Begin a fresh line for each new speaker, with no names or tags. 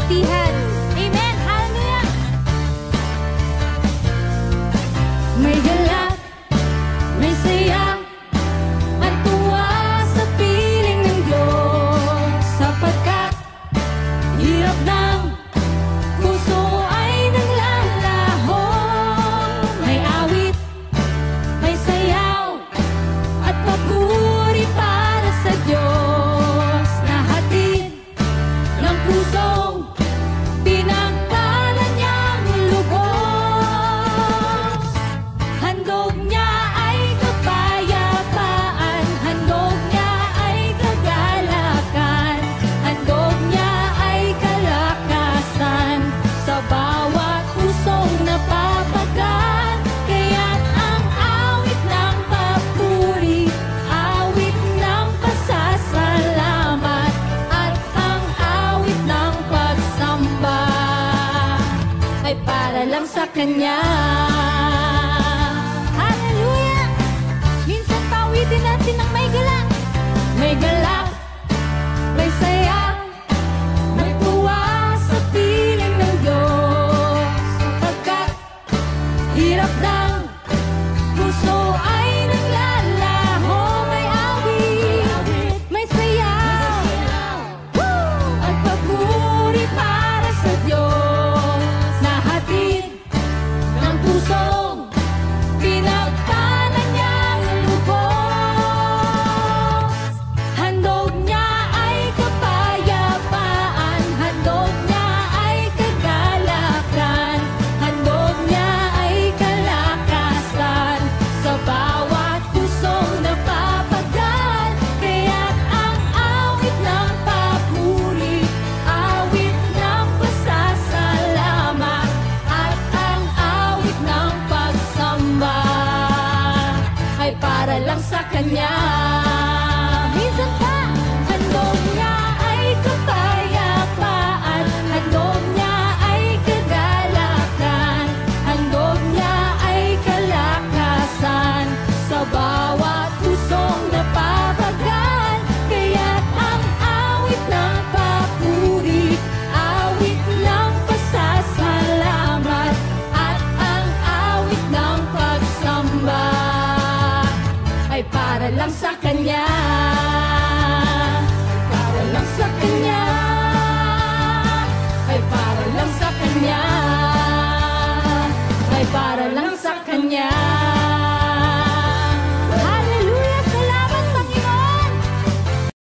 kabutihan. Amen! Hallelujah! May galak, may saya, at tuwa sa piling ng Diyos, sapagkat hirap ng puso ay naglalaho. May awit, may sayaw, at papuri para sa Diyos, na hatid ng pusong pinagpala niyang lubos. Handog niya ay kapayapaan, handog niya ay kagalakan, handog niya ay kalakasan sa bawat pusong napapagaan. Kaya't ang awit ng papuri, awit ng pasasalamat, at ang awit ng pagsamba ay para lang sa Kanya. Hallelujah! Minsan pawitin natin ng may galak. May galak, may saya, may tuwa sa piling ng Diyos, sapagkat hirap ng puso ay naglalaho. May awit, may sayaw, at papuri para sa Diyos, na hatid ng pusong pinagpala niyang lubos. Handog niya ay kapayapaan, handog niya ay kagalakan, handog niya ay kalakasan sa bawat pusong napapagaan. Kaya't ang awit ng papuri, awit ng pasasalamat, at ang awit ng pagsamba ay para lang sa Kanya. Minsan pa, handog niya ay kapayapaan, handog niya ay kagalakan, handog niya ay kalakasan sa bawat pusong napapagaan. Kaya't ang awit ng papuri, awit ng pasasalamat, at ang awit ng pagsamba ay para lang sa Kanya.